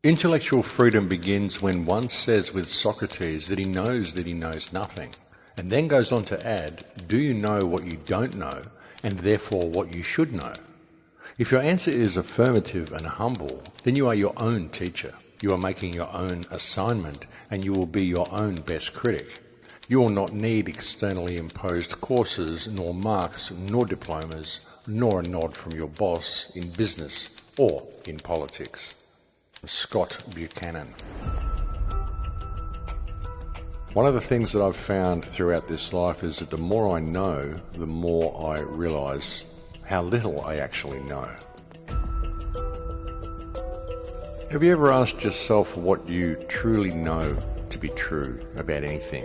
Intellectual freedom begins when one says with Socrates that he knows nothing, and then goes on to add, do you know what you don't know, and therefore what you should know? If your answer is affirmative and humble, then you are your own teacher. You are making your own assignment, and you will be your own best critic. You will not need externally imposed courses, nor marks, nor diplomas, nor a nod from your boss in business or in politics. Scott Buchanan. One of the things that I've found throughout this life is that the more I know, the more I realise how little I actually know. Have you ever asked yourself what you truly know to be true about anything?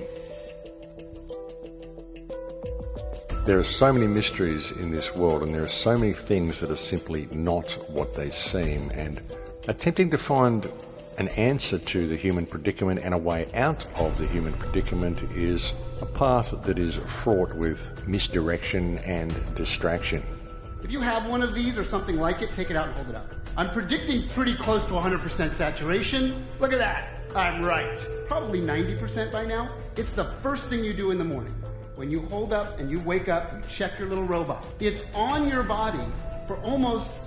There are so many mysteries in this world, and there are so many things that are simply not what they seem, and attempting to find an answer to the human predicament and a way out of the human predicament is a path that is fraught with misdirection and distraction. If you have one of these or something like it, take it out and hold it up. I'm predicting pretty close to 100% saturation. Look at that. I'm right. Probably 90% by now. It's the first thing you do in the morning. When you hold up and you wake up, you check your little robot. It's on your body for almost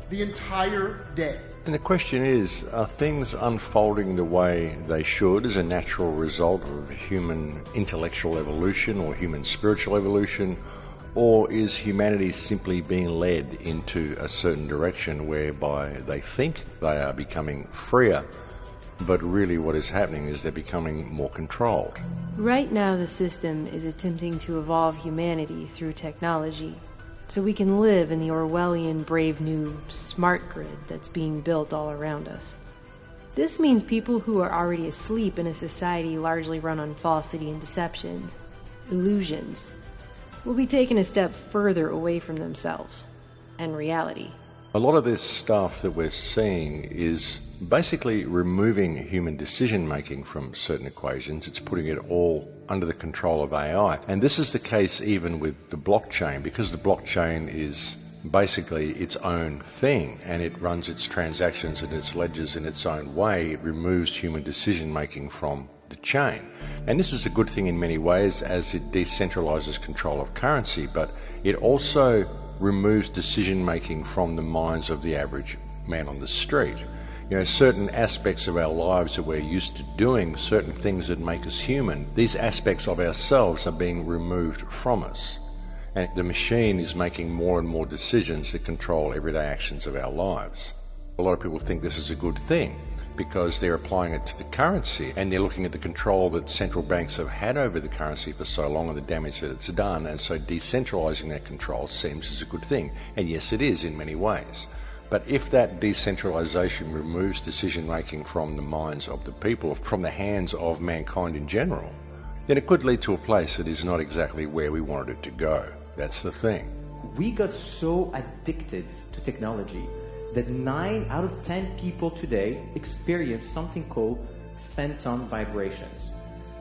the entire day. And the question is, are things unfolding the way they should as a natural result of human intellectual evolution or human spiritual evolution? Or is humanity simply being led into a certain direction whereby they think they are becoming freer, but really what is happening is they're becoming more controlled? Right now the system is attempting to evolve humanity through technology, so we can live in the Orwellian brave new smart grid that's being built all around us. This means people who are already asleep in a society largely run on falsity and deceptions, illusions, will be taken a step further away from themselves and reality. A lot of this stuff that we're seeing is basically removing human decision making from certain equations. It's putting it all under the control of AI. And this is the case even with the blockchain, because the blockchain is basically its own thing and it runs its transactions and its ledgers in its own way. It removes human decision making from the chain. And this is a good thing in many ways as it decentralizes control of currency, but it also removes decision making from the minds of the average man on the street. You know, certain aspects of our lives that we're used to doing, certain things that make us human, these aspects of ourselves are being removed from us. And the machine is making more and more decisions that control everyday actions of our lives. A lot of people think this is a good thing because they're applying it to the currency and they're looking at the control that central banks have had over the currency for so long and the damage that it's done, and so decentralizing that control seems as a good thing. And yes, it is in many ways. But if that decentralization removes decision making from the minds of the people, from the hands of mankind in general, then it could lead to a place that is not exactly where we wanted it to go. That's the thing. We got so addicted to technology that 9 out of 10 people today experience something called phantom vibrations.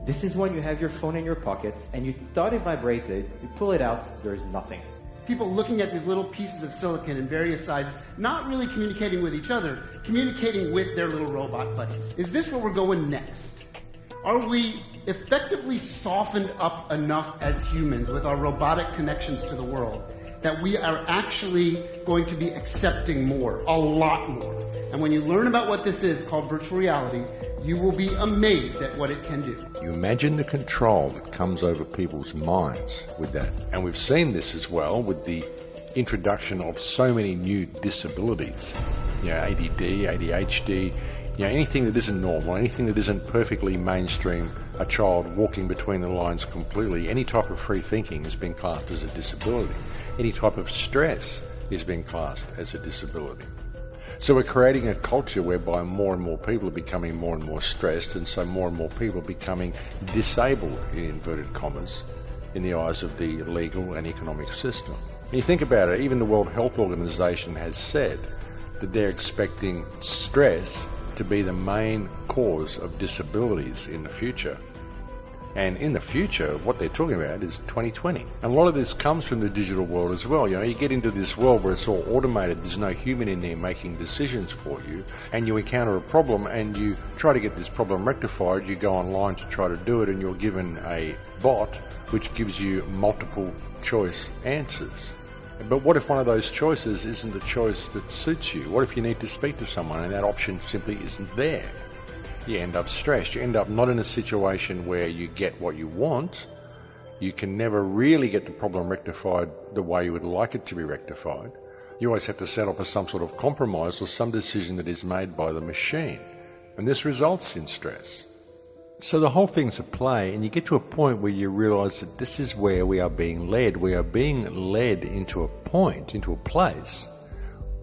This is when you have your phone in your pocket and you thought it vibrated, you pull it out, there's nothing. People looking at these little pieces of silicon in various sizes, not really communicating with each other, communicating with their little robot buddies. Is this where we're going next? Are we effectively softened up enough as humans with our robotic connections to the world that we are actually going to be accepting more, a lot more? And when you learn about what this is called virtual reality, you will be amazed at what it can do. You imagine the control that comes over people's minds with that. And we've seen this as well with the introduction of so many new disabilities. You know, ADD, ADHD, you know, anything that isn't normal, anything that isn't perfectly mainstream, a child walking between the lines completely, any type of free thinking is being classed as a disability. Any type of stress is being classed as a disability. So we're creating a culture whereby more and more people are becoming more and more stressed, and so more and more people are becoming disabled, in inverted commas, in the eyes of the legal and economic system. And you think about it, even the World Health Organization has said that they're expecting stress to be the main cause of disabilities in the future. And in the future, what they're talking about is 2020. And a lot of this comes from the digital world as well. You get into this world where it's all automated, there's no human in there making decisions for you, and you encounter a problem and you try to get this problem rectified. You go online to try to do it, and you're given a bot which gives you multiple choice answers. But what if one of those choices isn't the choice that suits you? What if you need to speak to someone and that option simply isn't there? You end up stressed. You end up not in a situation where you get what you want. You can never really get the problem rectified the way you would like it to be rectified. You always have to settle for some sort of compromise or some decision that is made by the machine. And this results in stress. So the whole thing's a play, and you get to a point where you realize that this is where we are being led. We are being led into a point, into a place,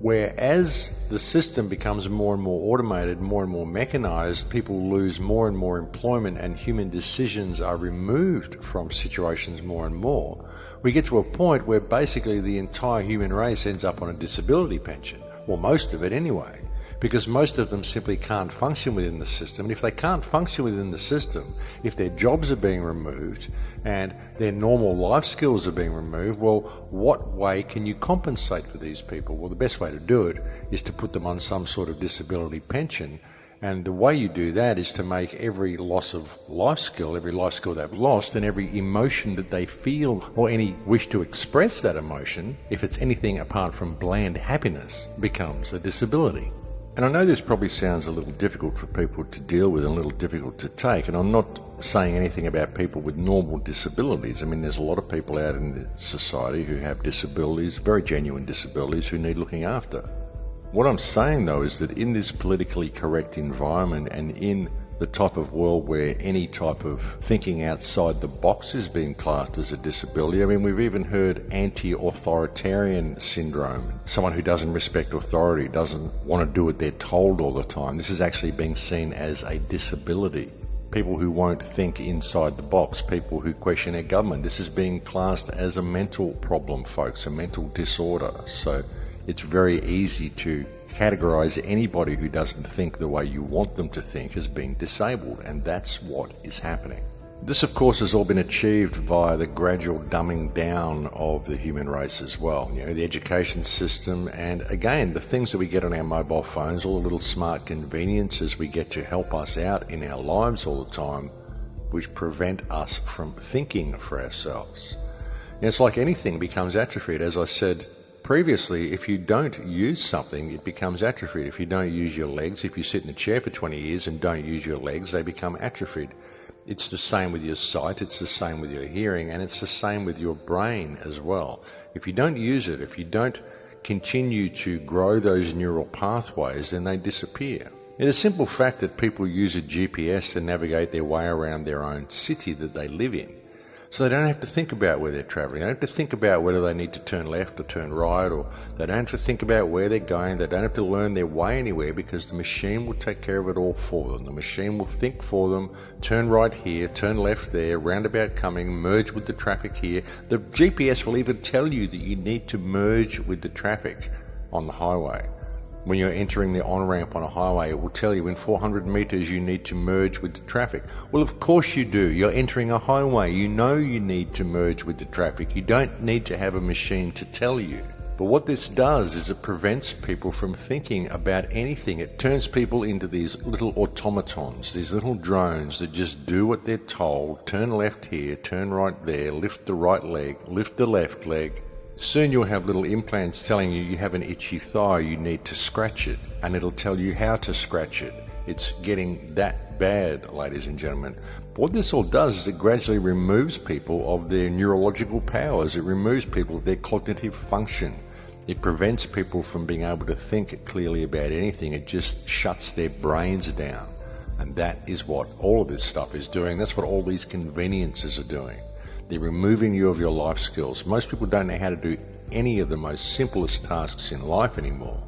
where as the system becomes more and more automated, more and more mechanized, people lose more and more employment and human decisions are removed from situations more and more. We get to a point where basically the entire human race ends up on a disability pension, or most of it anyway, because most of them simply can't function within the system. And if they can't function within the system, if their jobs are being removed and their normal life skills are being removed, well, what way can you compensate for these people? Well, the best way to do it is to put them on some sort of disability pension. And the way you do that is to make every loss of life skill they've lost, and every emotion that they feel or any wish to express that emotion, if it's anything apart from bland happiness, becomes a disability. And I know this probably sounds a little difficult for people to deal with and a little difficult to take, and I'm not saying anything about people with normal disabilities. I mean, there's a lot of people out in society who have disabilities, very genuine disabilities, who need looking after. What I'm saying, though, is that in this politically correct environment and in the type of world where any type of thinking outside the box is being classed as a disability. I mean, we've even heard anti-authoritarian syndrome. Someone who doesn't respect authority, doesn't want to do what they're told all the time. This is actually being seen as a disability. People who won't think inside the box, people who question their government. This is being classed as a mental problem, folks, a mental disorder. So it's very easy to categorize anybody who doesn't think the way you want them to think as being disabled, and that's what is happening. This, of course, has all been achieved via the gradual dumbing down of the human race as well. The education system, and again, the things that we get on our mobile phones, all the little smart conveniences we get to help us out in our lives all the time, which prevent us from thinking for ourselves. It's like anything becomes atrophied. As I said previously, if you don't use something, it becomes atrophied. If you don't use your legs, if you sit in a chair for 20 years and don't use your legs, they become atrophied. It's the same with your sight, it's the same with your hearing, and it's the same with your brain as well. If you don't use it, if you don't continue to grow those neural pathways, then they disappear. It's a simple fact that people use a GPS to navigate their way around their own city that they live in. So they don't have to think about where they're traveling. They don't have to think about whether they need to turn left or turn right, or they don't have to think about where they're going. They don't have to learn their way anywhere, because the machine will take care of it all for them. The machine will think for them, turn right here, turn left there, roundabout coming, merge with the traffic here. The GPS will even tell you that you need to merge with the traffic on the highway. When you're entering the on-ramp on a highway, it will tell you in 400 meters you need to merge with the traffic. Well, of course you do. You're entering a highway. You know you need to merge with the traffic. You don't need to have a machine to tell you. But what this does is it prevents people from thinking about anything. It turns people into these little automatons, these little drones that just do what they're told. Turn left here, turn right there, lift the right leg, lift the left leg. Soon you'll have little implants telling you have an itchy thigh, you need to scratch it, and it'll tell you how to scratch it. It's getting that bad, ladies and gentlemen. But what this all does is it gradually removes people of their neurological powers. It removes people of their cognitive function. It prevents people from being able to think clearly about anything. It just shuts their brains down. And that is what all of this stuff is doing. That's what all these conveniences are doing. They're removing you of your life skills. Most people don't know how to do any of the most simplest tasks in life anymore,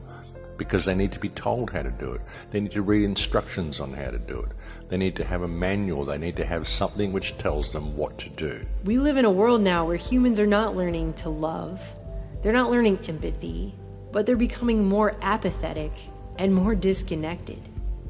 because they need to be told how to do it. They need to read instructions on how to do it. They need to have a manual. They need to have something which tells them what to do. We live in a world now where humans are not learning to love. They're not learning empathy, but they're becoming more apathetic and more disconnected.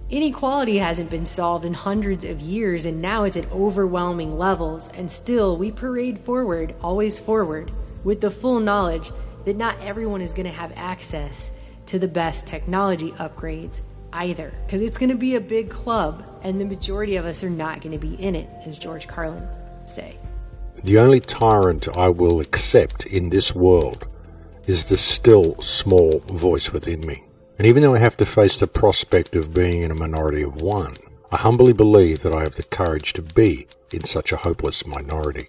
Inequality hasn't been solved in hundreds of years, and now it's at overwhelming levels, and still we parade forward, always forward, with the full knowledge that not everyone is going to have access to the best technology upgrades either, because it's going to be a big club, and the majority of us are not going to be in it, as George Carlin say. The only tyrant I will accept in this world is the still small voice within me. And even though I have to face the prospect of being in a minority of one, I humbly believe that I have the courage to be in such a hopeless minority.